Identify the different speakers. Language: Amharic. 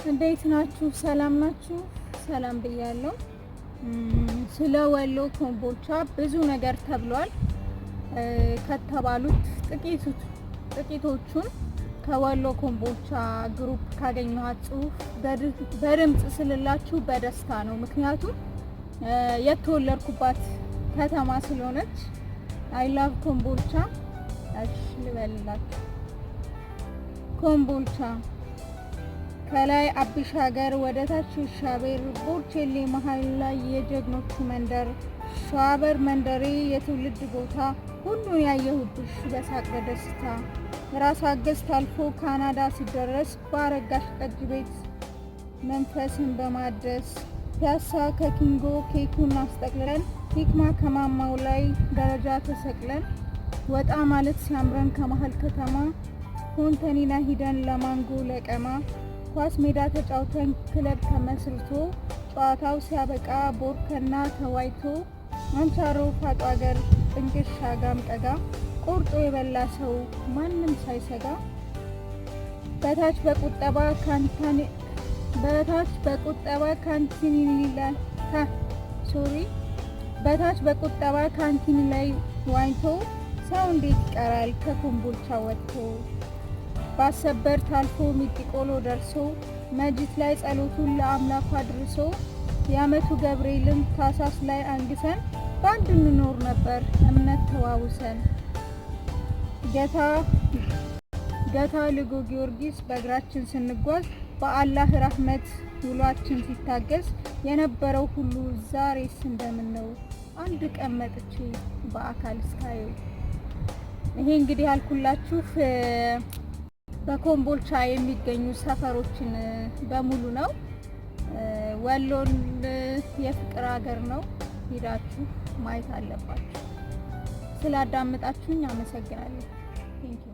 Speaker 1: እንዴት ናችሁ? ሰላም ናችሁ? ሰላም ብያለሁ። ስለ ወሎ ኮምቦልቻ ብዙ ነገር ተብሏል። ከተባሉት ጥቂቶቹን ከወሎ ኮምቦልቻ ግሩፕ ካገኘኋት ጽሁፍ በድምጽ ስልላችሁ በደስታ ነው። ምክንያቱም የተወለድኩባት ከተማ ስለሆነች አይ ላቭ ኮምቦልቻ። እሺ ልበልላችሁ። ኮምቦልቻ ከላይ አብሽ ሀገር ወደ ታች ሻቤር ቦርቼሌ መሀል ላይ የጀግኖቹ መንደር ሸዋበር መንደሬ የትውልድ ቦታ ሁሉን ያየሁብሽ በሳቅ በደስታ ራስ አገዝ ታልፎ ካናዳ ሲደረስ ባረጋሽ ጠጅ ቤት መንፈስን በማደስ ፒያሳ ከኪንጎ ኬኩን አስጠቅለን ሂክማ ከማማው ላይ ደረጃ ተሰቅለን ወጣ ማለት ሲያምረን ከመሀል ከተማ ፎንተኒና ሂደን ለማንጎ ለቀማ ኳስ ሜዳ ተጫውተን ክለብ ተመስርቶ ጨዋታው ሲያበቃ ቦርከና ተዋይቶ አንቻሮ ፋጦ ሀገር ጥንቅሽ ሻጋም ጠጋ ቆርጦ የበላ ሰው ማንም ሳይሰጋ በታች በቁጠባ ካንቲን ላይ ዋኝቶ ሰው እንዴት ይቀራል ከኮምቦልቻ ወጥቶ ባሰበር ታልፎ ሚጢቆሎ ደርሶ መጅት ላይ ጸሎቱን ለአምላኩ አድርሶ የዓመቱ ገብርኤልን ታሳስ ላይ አንግሰን በአንድ እንኖር ነበር እምነት ተዋውሰን ገታ ልጎ ጊዮርጊስ በእግራችን ስንጓዝ በአላህ ረህመት ውሏችን ሲታገስ የነበረው ሁሉ ዛሬስ እንደምን ነው አንድ ቀን መጥቼ በአካል እስካየው። ይሄ እንግዲህ ያልኩላችሁ በኮምቦልቻ የሚገኙ ሰፈሮችን በሙሉ ነው። ወሎን የፍቅር ሀገር ነው። ሄዳችሁ ማየት አለባችሁ። ስላዳመጣችሁኝ አመሰግናለሁ። ቴንኪው